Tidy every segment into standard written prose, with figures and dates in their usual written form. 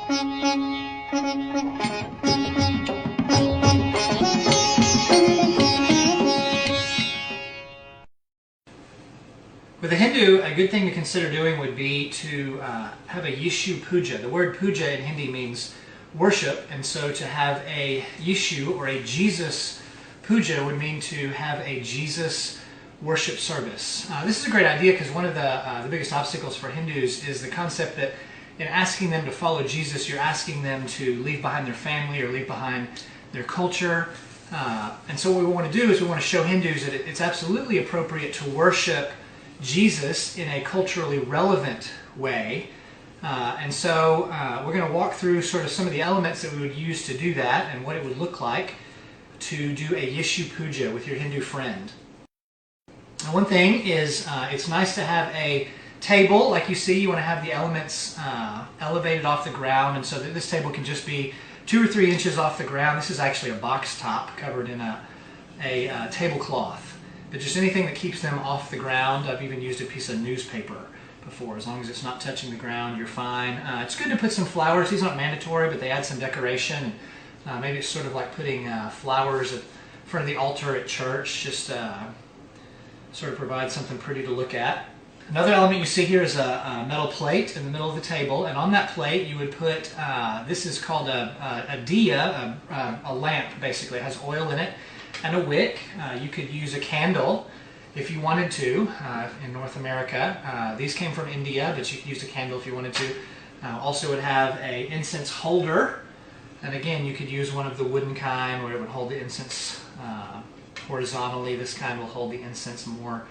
With a Hindu, a good thing to consider doing would be to have a Yeshu Puja. The word puja in Hindi means worship, and so to have a Yeshu or a Jesus Puja would mean to have a Jesus worship service. This is a great idea because one of the biggest obstacles for Hindus is the concept that in asking them to follow Jesus, you're asking them to leave behind their family or leave behind their culture. And so what we want to do is we want to show Hindus that it's absolutely appropriate to worship Jesus in a culturally relevant way. And so we're going to walk through sort of some of the elements that we would use to do that and what it would look like to do a Yeshu Puja with your Hindu friend. Now, one thing is it's nice to have a table. Like you see, you want to have the elements elevated off the ground, and so that this table can just be 2 or 3 inches off the ground. This is actually a box top covered in a tablecloth. But just anything that keeps them off the ground. I've even used a piece of newspaper before. As long as it's not touching the ground, you're fine. It's good to put some flowers. These aren't mandatory, but they add some decoration. Maybe it's sort of like putting flowers in front of the altar at church. Just sort of provide something pretty to look at. Another element you see here is a metal plate in the middle of the table, and on that plate you would put, this is called a diya, a lamp basically. It has oil in it and a wick. You could use a candle if you wanted to. In North America, these came from India, but you could use a candle if you wanted to. Also would have a incense holder, and again you could use one of the wooden kind where it would hold the incense horizontally. This kind will hold the incense more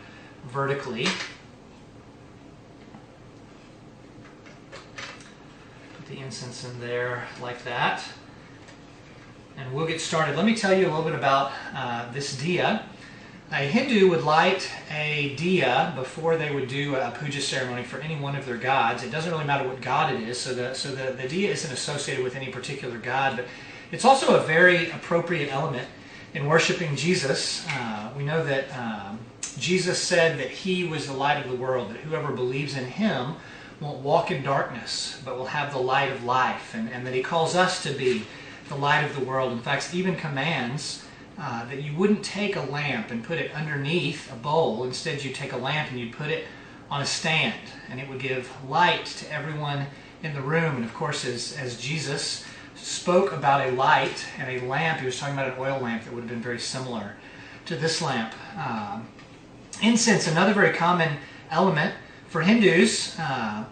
vertically. Put the incense in there like that. And we'll get started. Let me tell you a little bit about this diya. A Hindu would light a diya before they would do a puja ceremony for any one of their gods. It doesn't really matter what god it is, so the diya isn't associated with any particular god, but it's also a very appropriate element in worshiping Jesus. We know that Jesus said that he was the light of the world, that whoever believes in him won't walk in darkness, but will have the light of life, and that he calls us to be the light of the world. In fact, even commands that you wouldn't take a lamp and put it underneath a bowl. Instead, you'd take a lamp and you'd put it on a stand, and it would give light to everyone in the room. And of course, as Jesus spoke about a light and a lamp, he was talking about an oil lamp that would have been very similar to this lamp. Incense, another very common element for Hindus.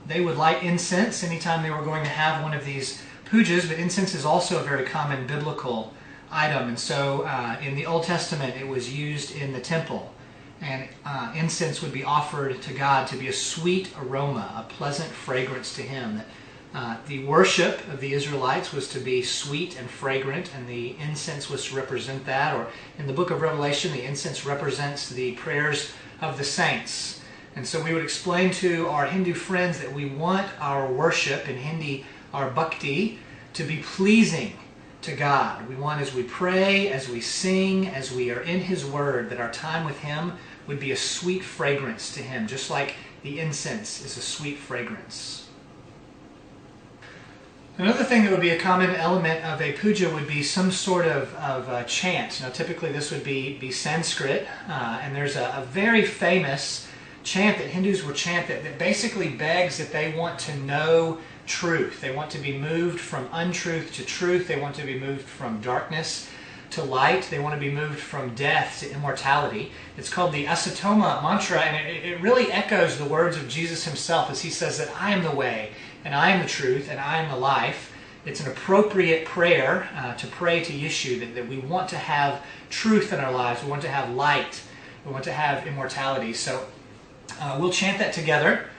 They would light incense anytime they were going to have one of these pujas, but incense is also a very common biblical item. And so in the Old Testament it was used in the temple, and incense would be offered to God to be a sweet aroma, a pleasant fragrance to him. The worship of the Israelites was to be sweet and fragrant, and the incense was to represent that. Or in the book of Revelation, the incense represents the prayers of the saints. And so we would explain to our Hindu friends that we want our worship, in Hindi our bhakti, to be pleasing to God. We want, as we pray, as we sing, as we are in his word, that our time with him would be a sweet fragrance to him, just like the incense is a sweet fragrance. Another thing that would be a common element of a puja would be some sort of chant. Now, typically this would be Sanskrit, and there's a very famous chant that Hindus will chant that basically begs that they want to know truth. They want to be moved from untruth to truth. They want to be moved from darkness to light. They want to be moved from death to immortality. It's called the Asatoma mantra, and it really echoes the words of Jesus himself as he says that I am the way, and I am the truth, and I am the life. It's an appropriate prayer to pray to Yeshu, that we want to have truth in our lives. We want to have light. We want to have immortality. So we'll chant that together.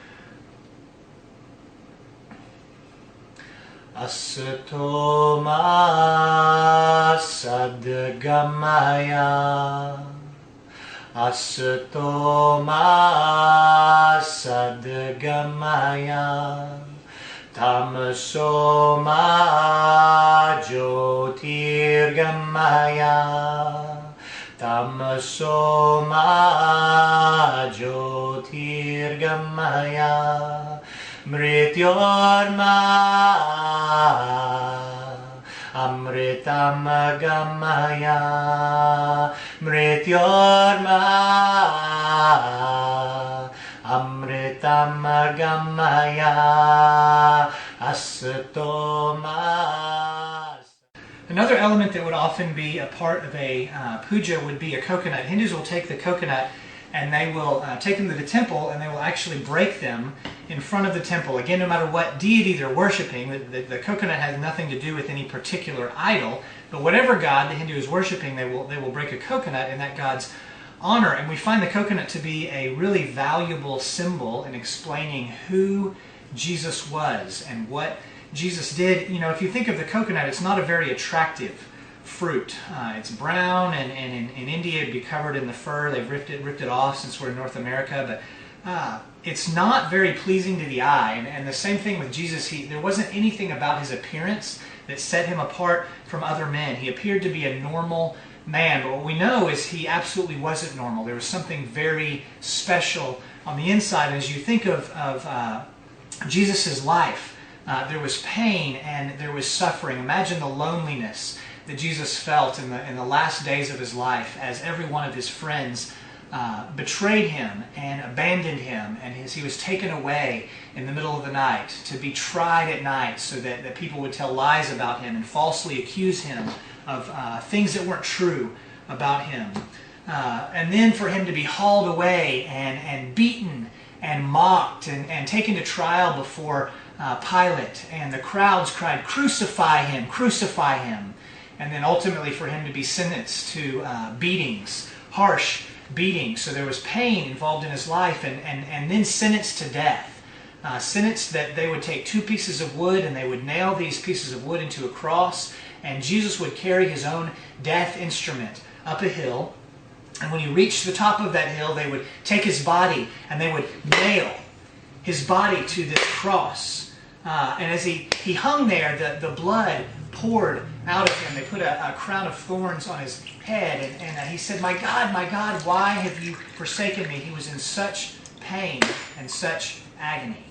Asatoma sadgamaya, Asatoma sadgamaya, Tamasoma jyotirgamaya, Tamasoma jyotirgamaya, Mrityorma Amritam Gamaya Mrityorma Amritam Gamaya Asatoma. Another element that would often be a part of a puja would be a coconut. Hindus will take the coconut and they will take them to the temple and they will actually break them in front of the temple. Again, no matter what deity they're worshiping, the coconut has nothing to do with any particular idol, but whatever god the Hindu is worshiping, they will break a coconut in that god's honor. And we find the coconut to be a really valuable symbol in explaining who Jesus was and what Jesus did. You know, if you think of the coconut, it's not a very attractive fruit. It's brown, and in India it'd be covered in the fur. They've ripped it off since we're in North America, but it's not very pleasing to the eye. And the same thing with Jesus. There wasn't anything about his appearance that set him apart from other men. He appeared to be a normal man, but what we know is he absolutely wasn't normal. There was something very special on the inside. As you think of Jesus' life, there was pain and there was suffering. Imagine the loneliness that Jesus felt in the last days of his life as every one of his friends betrayed him and abandoned him, and he was taken away in the middle of the night to be tried at night so that people would tell lies about him and falsely accuse him of things that weren't true about him. And then for him to be hauled away and beaten and mocked and taken to trial before Pilate, and the crowds cried, "Crucify him, crucify him." And then ultimately for him to be sentenced to beatings, harsh beatings. So there was pain involved in his life, and then sentenced to death. Sentenced that they would take 2 pieces of wood and they would nail these pieces of wood into a cross, and Jesus would carry his own death instrument up a hill. And when he reached the top of that hill, they would take his body and they would nail his body to this cross. And as he hung there, the blood poured out of him. They put a crown of thorns on his head, and he said, my God, why have you forsaken me?" He was in such pain and such agony.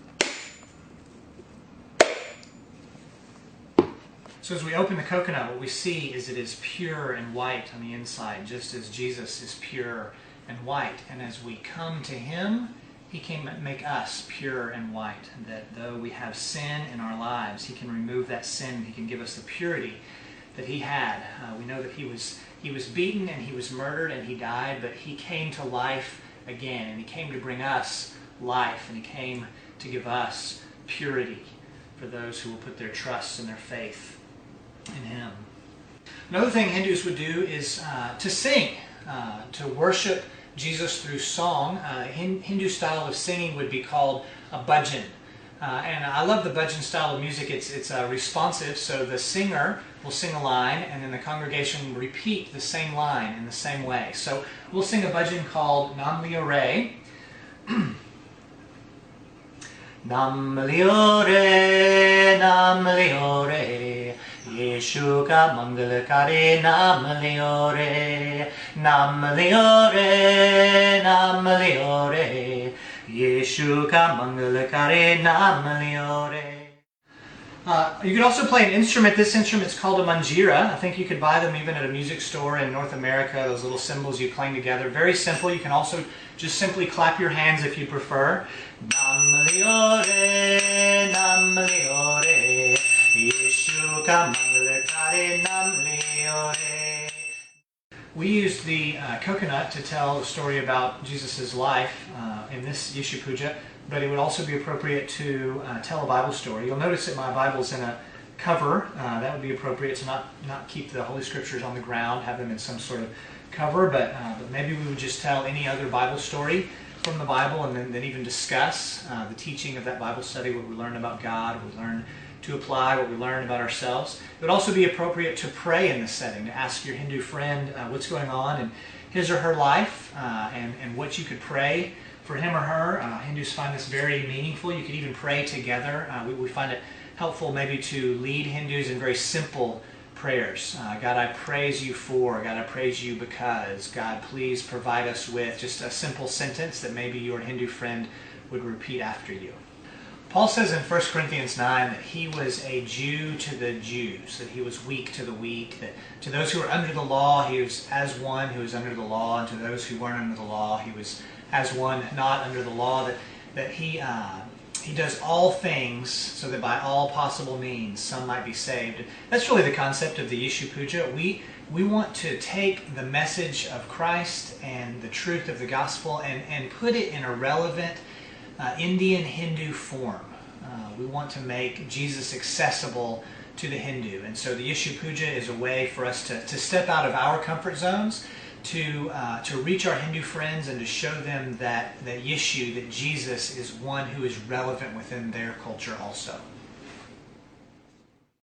So as we open the coconut, what we see is it is pure and white on the inside, just as Jesus is pure and white. And as we come to him, he can make us pure and white, and that though we have sin in our lives, he can remove that sin. He can give us the purity that he had. We know that he was beaten and he was murdered and he died, but he came to life again, and he came to bring us life, and he came to give us purity for those who will put their trust and their faith in him. Another thing Hindus would do is to sing, to worship Jesus through song. Hindu style of singing would be called a bhajan. And I love the bhajan style of music. It's responsive, so the singer will sing a line and then the congregation will repeat the same line in the same way. So we'll sing a bhajan called Nam Lio Re. Nam Lio Re, Nam Lio Re, Yeshu ka mangal kare, Nam Lio Re, Nam Lio Re, Nam Lio Re, Yeshu ka mangal kare, Nam Lio Re. You could also play an instrument. This instrument's called a manjira. I think you could buy them even at a music store in North America, those little cymbals you clang together. Very simple. You can also just simply clap your hands if you prefer. Nam Lio Re, Nam Lio Re, Yeshu ka mangal kare, Nam Lio Re. We used the coconut to tell the story about Jesus' life in this Yeshu Puja, but it would also be appropriate to tell a Bible story. You'll notice that my Bible's in a cover. That would be appropriate to not keep the Holy Scriptures on the ground, have them in some sort of cover, but maybe we would just tell any other Bible story from the Bible, and then even discuss the teaching of that Bible study, what we learn about God, what we learn to apply, what we learn about ourselves. It would also be appropriate to pray in this setting, to ask your Hindu friend what's going on in his or her life, and what you could pray for him or her. Hindus find this very meaningful. You could even pray together. We find it helpful maybe to lead Hindus in very simple prayers. God, I praise you for. God, I praise you because. God, please provide us with just a simple sentence that maybe your Hindu friend would repeat after you. Paul says in 1 Corinthians 9 that he was a Jew to the Jews, that he was weak to the weak, that to those who were under the law, he was as one who was under the law, and to those who weren't under the law, he was as one not under the law, that he does all things so that by all possible means some might be saved. That's really the concept of the Yeshu Puja. We want to take the message of Christ and the truth of the gospel and put it in a relevant Indian Hindu form. We want to make Jesus accessible to the Hindu. And so the Yeshu Puja is a way for us to step out of our comfort zones, to reach our Hindu friends and to show them that Yeshu, that Jesus is one who is relevant within their culture also.